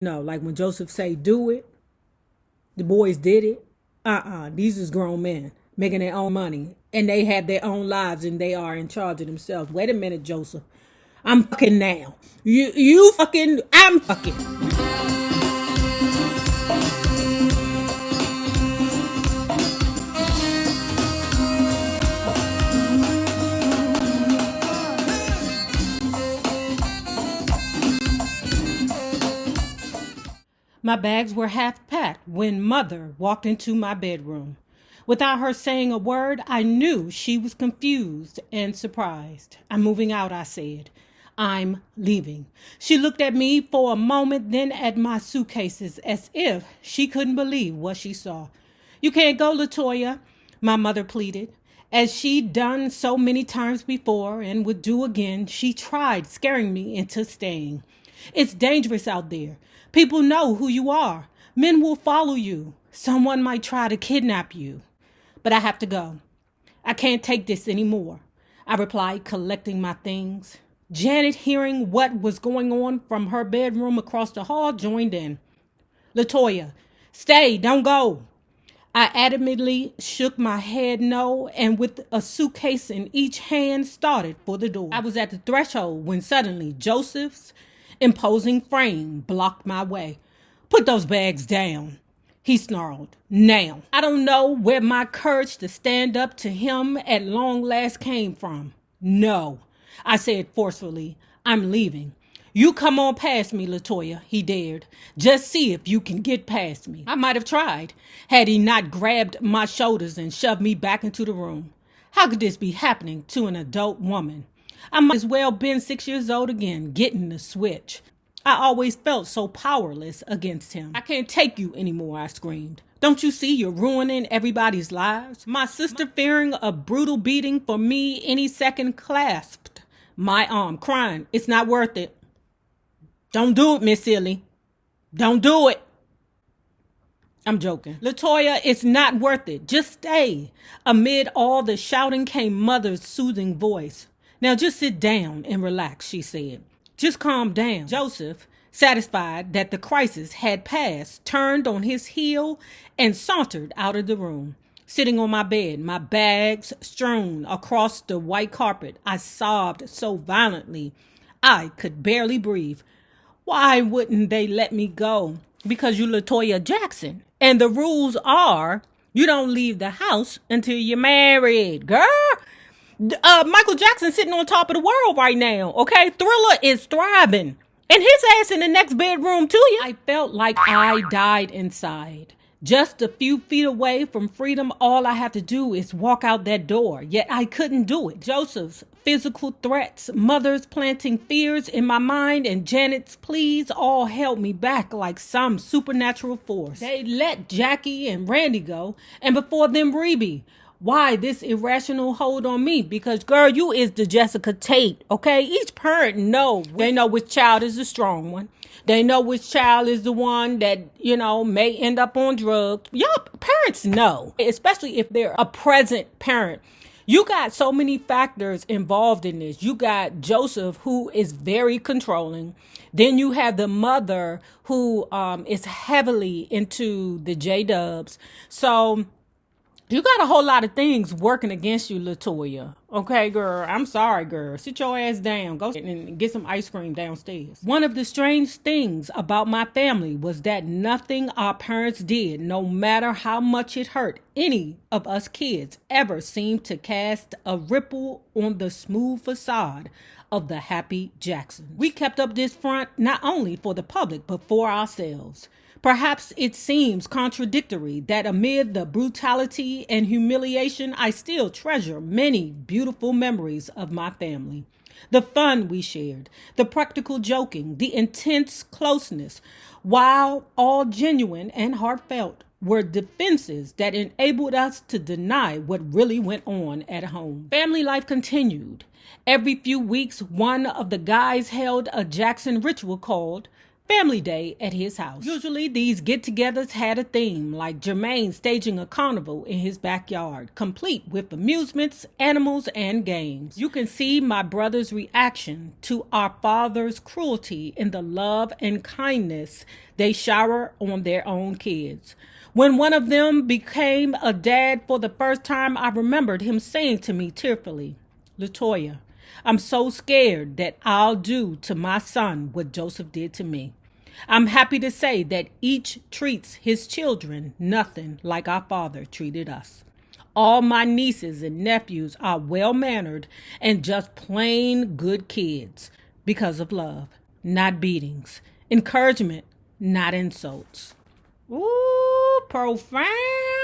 No, like when Joseph say do it, the boys did it. These is grown men making their own money and they have their own lives and they are in charge of themselves. Wait a minute, Joseph. I'm fucking now. You fucking, I'm fucking. My bags were half packed when Mother walked into my bedroom. Without her saying a word, I knew she was confused and surprised. I'm moving out, I said. I'm leaving. She looked at me for a moment, then at my suitcases as if she couldn't believe what she saw. You can't go, Latoya, my mother pleaded. As she'd done so many times before and would do again, she tried scaring me into staying. It's dangerous out there. People know who you are. Men will follow you. Someone might try to kidnap you. But I have to go. I can't take this anymore, I replied, collecting my things. Janet, hearing what was going on from her bedroom across the hall, joined in. Latoya, stay, don't go. I adamantly shook my head no, and with a suitcase in each hand, started for the door. I was at the threshold when suddenly Joseph's imposing frame blocked my way. Put those bags down, he snarled. Now, I don't know where my courage to stand up to him at long last came from. No, I said forcefully, I'm leaving. You come on past me, Latoya, he dared. Just see if you can get past me. I might have tried, had he not grabbed my shoulders and shoved me back into the room. How could this be happening to an adult woman? I might as well been 6 years old again, getting the switch. I always felt so powerless against him. I can't take you anymore, I screamed. Don't you see you're ruining everybody's lives? My sister, fearing a brutal beating for me any second, clasped my arm, crying, it's not worth it. Don't do it, Miss Silly. Don't do it. I'm joking. Latoya, it's not worth it. Just stay. Amid all the shouting came Mother's soothing voice. Now just sit down and relax, she said. Just calm down. Joseph, satisfied that the crisis had passed, turned on his heel and sauntered out of the room. Sitting on my bed, my bags strewn across the white carpet, I sobbed so violently I could barely breathe. Why wouldn't they let me go? Because you're Toya Jackson. And the rules are you don't leave the house until you're married, girl. Michael Jackson sitting on top of the world right now, okay? Thriller is thriving. And his ass in the next bedroom to you. I felt like I died inside. Just a few feet away from freedom, all I have to do is walk out that door. Yet I couldn't do it. Joseph's physical threats, Mother's planting fears in my mind, and Janet's pleas all held me back like some supernatural force. They let Jackie and Randy go, and before them Reby. Why this irrational hold on me? Because, girl, you is the Jessica Tate, okay? Each parent know. They know which child is the strong one. They know which child is the one that, may end up on drugs. Yup, parents know, especially if they're a present parent. You got so many factors involved in this. You got Joseph, who is very controlling. Then you have the mother who is heavily into the J-dubs. So you got a whole lot of things working against you, Latoya. Okay, girl. I'm sorry, girl. Sit your ass down. Go and get some ice cream downstairs. One of the strange things about my family was that nothing our parents did, no matter how much it hurt any of us kids, ever seemed to cast a ripple on the smooth facade of the happy Jacksons. We kept up this front not only for the public, but for ourselves. Perhaps it seems contradictory that amid the brutality and humiliation, I still treasure many beautiful memories of my family. The fun we shared, the practical joking, the intense closeness, while all genuine and heartfelt, were defenses that enabled us to deny what really went on at home. Family life continued. Every few weeks, one of the guys held a Jackson ritual called family day at his house. Usually these get-togethers had a theme, like Jermaine staging a carnival in his backyard, complete with amusements, animals, and games. You can see my brother's reaction to our father's cruelty in the love and kindness they shower on their own kids. When one of them became a dad for the first time, I remembered him saying to me tearfully, "LaToya, I'm so scared that I'll do to my son what Joseph did to me." I'm happy to say that each treats his children nothing like our father treated us. All my nieces and nephews are well-mannered and just plain good kids because of love, not beatings, encouragement, not insults. Ooh, profound.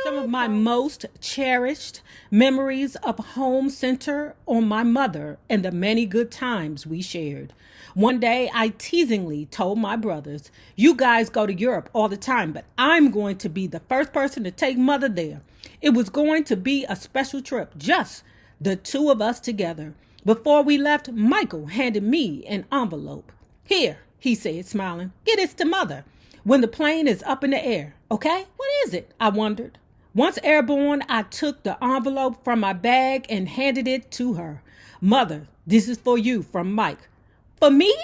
Some of my most cherished memories of home center on my mother and the many good times we shared. One day I teasingly told my brothers, "You guys go to Europe all the time, but I'm going to be the first person to take mother there." It was going to be a special trip, just the two of us together. Before we left, Michael handed me an envelope. "Here," he said, smiling, "get this to mother when the plane is up in the air, okay?" "What is it?" I wondered. Once airborne, I took the envelope from my bag and handed it to her. "Mother, this is for you from Mike." "For me?"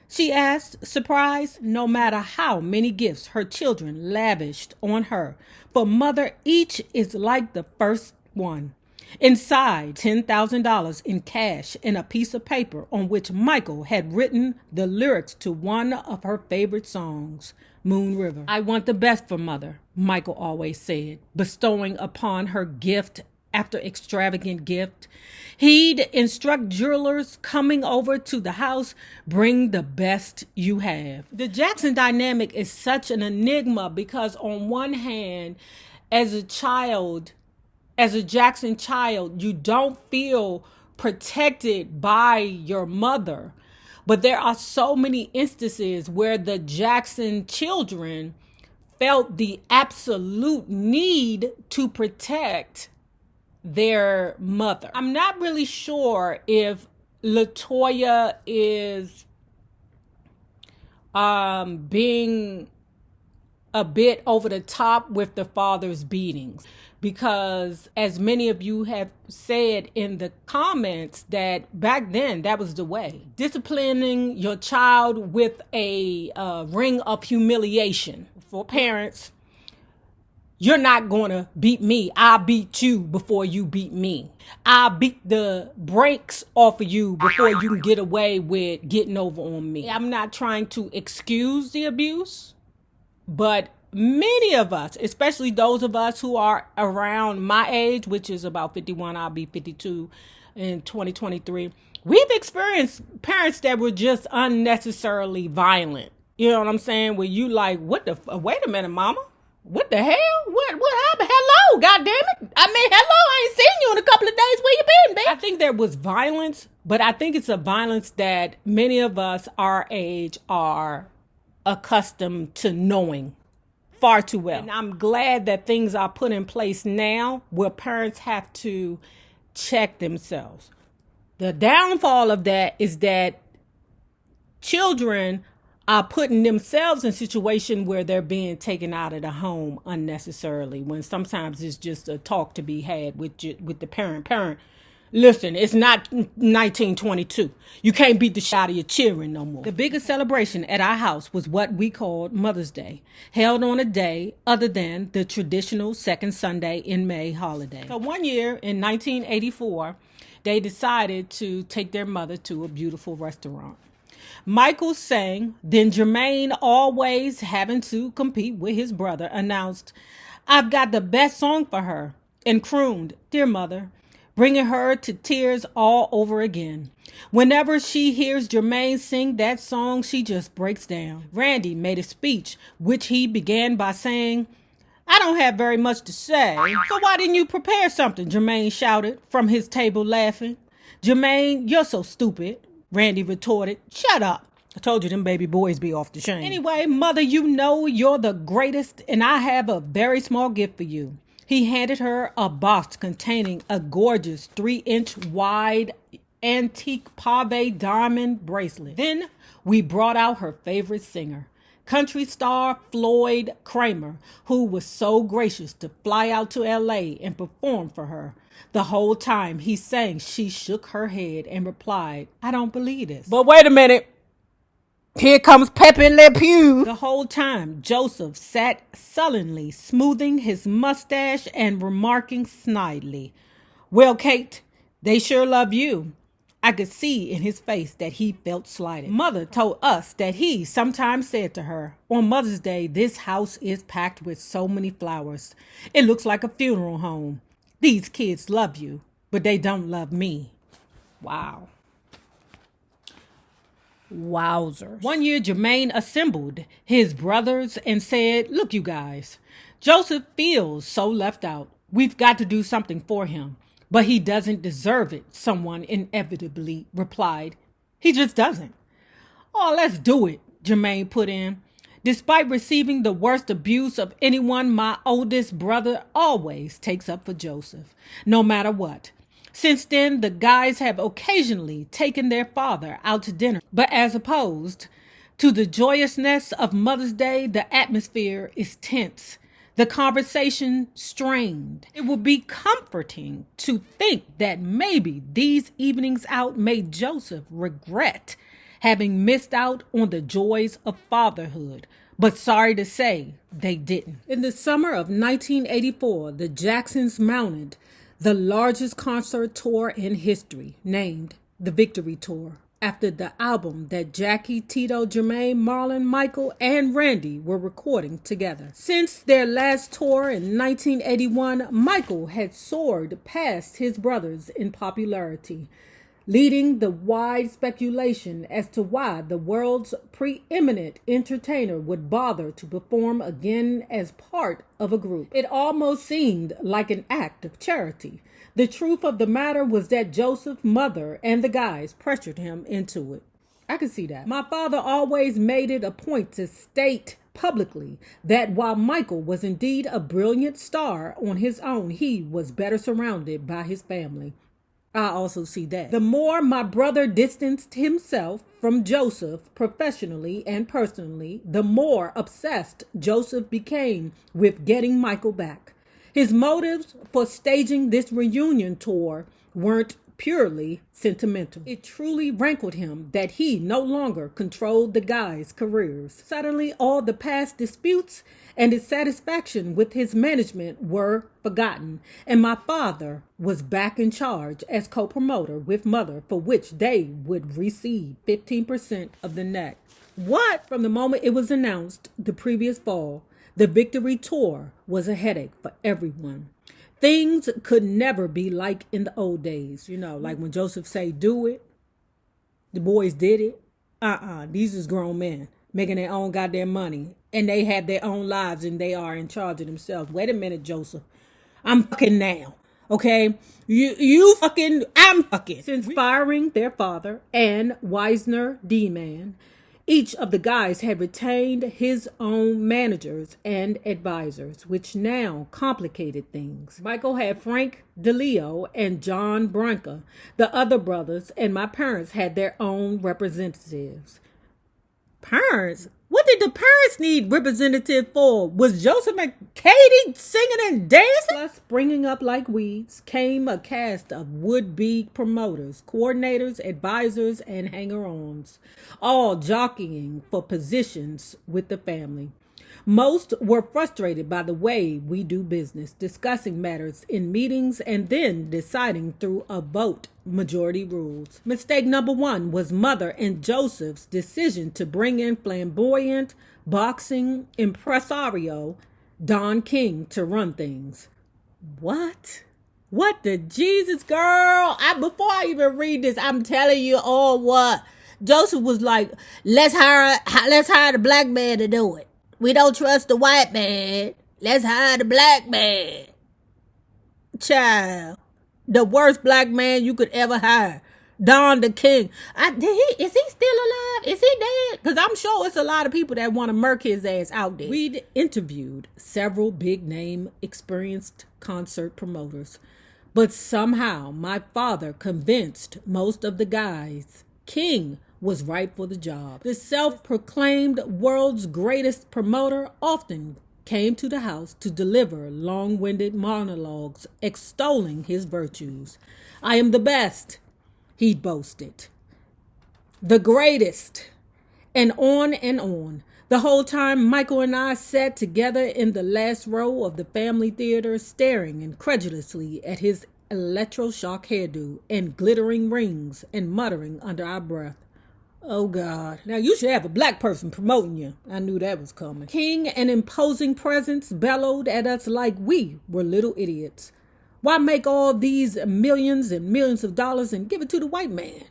she asked, surprised. No matter how many gifts her children lavished on her, for mother, each is like the first one. Inside, $10,000 in cash and a piece of paper on which Michael had written the lyrics to one of her favorite songs, Moon River. "I want the best for mother," Michael always said, bestowing upon her gift after extravagant gift. He'd instruct jewelers coming over to the house, "Bring the best you have." The Jackson dynamic is such an enigma because on one hand, as a Jackson child, you don't feel protected by your mother. But there are so many instances where the Jackson children felt the absolute need to protect their mother. I'm not really sure if LaToya is being a bit over the top with the father's beatings, because as many of you have said in the comments, that back then that was the way. Disciplining your child with a ring of humiliation. For parents, "You're not going to beat me. I'll beat you before you beat me. I'll beat the brakes off of you before you can get away with getting over on me." I'm not trying to excuse the abuse, but many of us, especially those of us who are around my age, which is about 51, I'll be 52 in 2023, we've experienced parents that were just unnecessarily violent. You know what I'm saying? Where you like, wait a minute, mama. What the hell? What happened? Hello, goddammit. I mean, hello, I ain't seen you in a couple of days. Where you been, babe? I think there was violence, but I think it's a violence that many of us our age are accustomed to knowing far too well. And I'm glad that things are put in place now where parents have to check themselves. The downfall of that is that children are putting themselves in a situation where they're being taken out of the home unnecessarily, when sometimes it's just a talk to be had with the parent. Listen, it's not 1922. You can't beat the shit out of your children no more. The biggest celebration at our house was what we called Mother's Day, held on a day other than the traditional second Sunday in May holiday. So one year in 1984, they decided to take their mother to a beautiful restaurant. Michael sang, then Jermaine, always having to compete with his brother, announced, "I've got the best song for her," and crooned, "Dear Mother," bringing her to tears all over again. Whenever she hears Jermaine sing that song, she just breaks down. Randy made a speech, which he began by saying, "I don't have very much to say." "So why didn't you prepare something?" Jermaine shouted from his table, laughing. "Jermaine, you're so stupid," Randy retorted. "Shut up. I told you them baby boys be off the chain. Anyway, Mother, you know you're the greatest, and I have a very small gift for you." He handed her a box containing a gorgeous 3-inch wide antique pave diamond bracelet. Then we brought out her favorite singer, country star Floyd Kramer, who was so gracious to fly out to LA and perform for her. The whole time he sang, she shook her head and replied, "I don't believe this." But wait a minute. Here comes Pepe Le Pew. The whole time, Joseph sat sullenly, smoothing his mustache and remarking snidely, "Well, Kate, they sure love you." I could see in his face that he felt slighted. Mother told us that he sometimes said to her, "On Mother's Day, this house is packed with so many flowers. It looks like a funeral home. These kids love you, but they don't love me." Wow. Wowzers. One year, Jermaine assembled his brothers and said, "Look, you guys, Joseph feels so left out. We've got to do something for him. But he doesn't deserve it," someone inevitably replied. "He just doesn't." "Oh, let's do it," Jermaine put in. "Despite receiving the worst abuse of anyone, my oldest brother always takes up for Joseph, no matter what. Since then, the guys have occasionally taken their father out to dinner. But as opposed to the joyousness of Mother's Day, the atmosphere is tense. The conversation strained. It would be comforting to think that maybe these evenings out made Joseph regret having missed out on the joys of fatherhood. But sorry to say, they didn't. In the summer of 1984, the Jacksons mounted the largest concert tour in history, named the Victory Tour, after the album that Jackie, Tito, Jermaine, Marlon, Michael, and Randy were recording together. Since their last tour in 1981, Michael had soared past his brothers in popularity, leading the wide speculation as to why the world's preeminent entertainer would bother to perform again as part of a group. It almost seemed like an act of charity. The truth of the matter was that Joseph's mother and the guys pressured him into it. I could see that. My father always made it a point to state publicly that while Michael was indeed a brilliant star on his own, he was better surrounded by his family. I also see that. The more my brother distanced himself from Joseph professionally and personally, the more obsessed Joseph became with getting Michael back. His motives for staging this reunion tour weren't purely sentimental. It truly rankled him that he no longer controlled the guys' careers. Suddenly, all the past disputes and dissatisfaction with his management were forgotten, and my father was back in charge as co-promoter with Mother, for which they would receive 15% of the net. What? From the moment it was announced the previous fall, the Victory Tour was a headache for everyone. Things could never be like in the old days. You know, like when Joseph say, "Do it," the boys did it. These is grown men making their own goddamn money. And they have their own lives and they are in charge of themselves. Wait a minute, Joseph. I'm fucking now. Okay? You fucking, I'm fucking. Since firing their father and Wisner D-Man, each of the guys had retained his own managers and advisors, which now complicated things. Michael had Frank DeLeo and John Branca. The other brothers and my parents had their own representatives. Parents? What did the parents need representative for? Was Joseph and Katie singing and dancing? Plus, springing up like weeds came a cast of would-be promoters, coordinators, advisors, and hanger-ons, all jockeying for positions with the family. Most were frustrated by the way we do business, discussing matters in meetings and then deciding through a vote majority rules. Mistake number one was Mother and Joseph's decision to bring in flamboyant boxing impresario Don King to run things. What? What the Jesus, girl? Before I even read this, I'm telling you all what. Joseph was like, let's hire the black man to do it. We don't trust the white man. Let's hire the black man. Child, the worst black man you could ever hire. Don the King. Is he still alive? Is he dead? Because I'm sure it's a lot of people that want to murk his ass out there. We'd interviewed several big name experienced concert promoters, but somehow my father convinced most of the guys King was right for the job. The self-proclaimed world's greatest promoter often came to the house to deliver long-winded monologues extolling his virtues. I am the best, he boasted. The greatest. And on and on. The whole time Michael and I sat together in the last row of the family theater, staring incredulously at his electroshock hairdo and glittering rings and muttering under our breath, "Oh God, now you should have a black person promoting you." I knew that was coming. King and imposing presence bellowed at us like we were little idiots. Why make all these millions and millions of dollars and give it to the white man?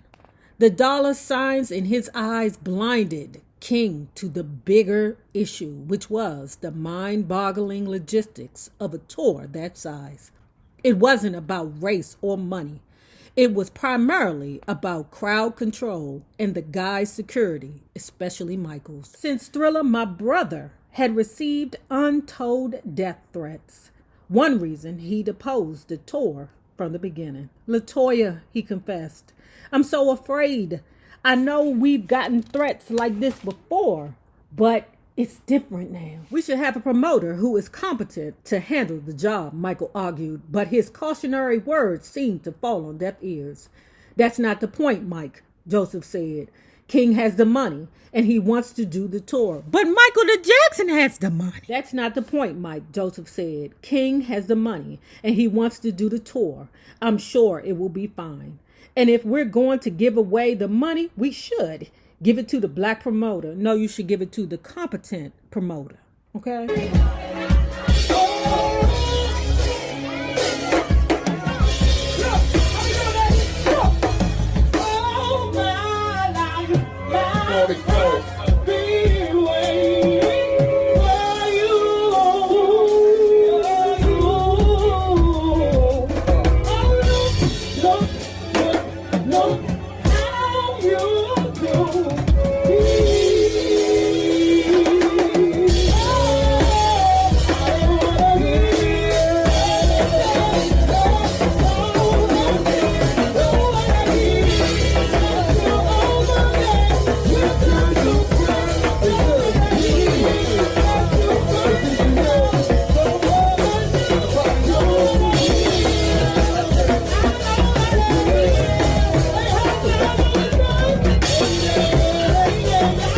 The dollar signs in his eyes blinded King to the bigger issue, which was the mind-boggling logistics of a tour that size. It wasn't about race or money. It was primarily about crowd control and the guy's security, especially Michael's. Since Thriller, my brother, had received untold death threats. One reason he'd opposed the tour from the beginning. "LaToya," he confessed, "I'm so afraid. I know we've gotten threats like this before, but it's different now." "We should have a promoter who is competent to handle the job," Michael argued, but his cautionary words seemed to fall on deaf ears. "That's not the point, Mike," Joseph said. "King has the money, and he wants to do the tour." "But Michael Jackson has the money." "That's not the point, Mike," Joseph said. "King has the money, and he wants to do the tour. I'm sure it will be fine. And if we're going to give away the money, we should give it to the black promoter. No, you should give it to the competent promoter. Okay?"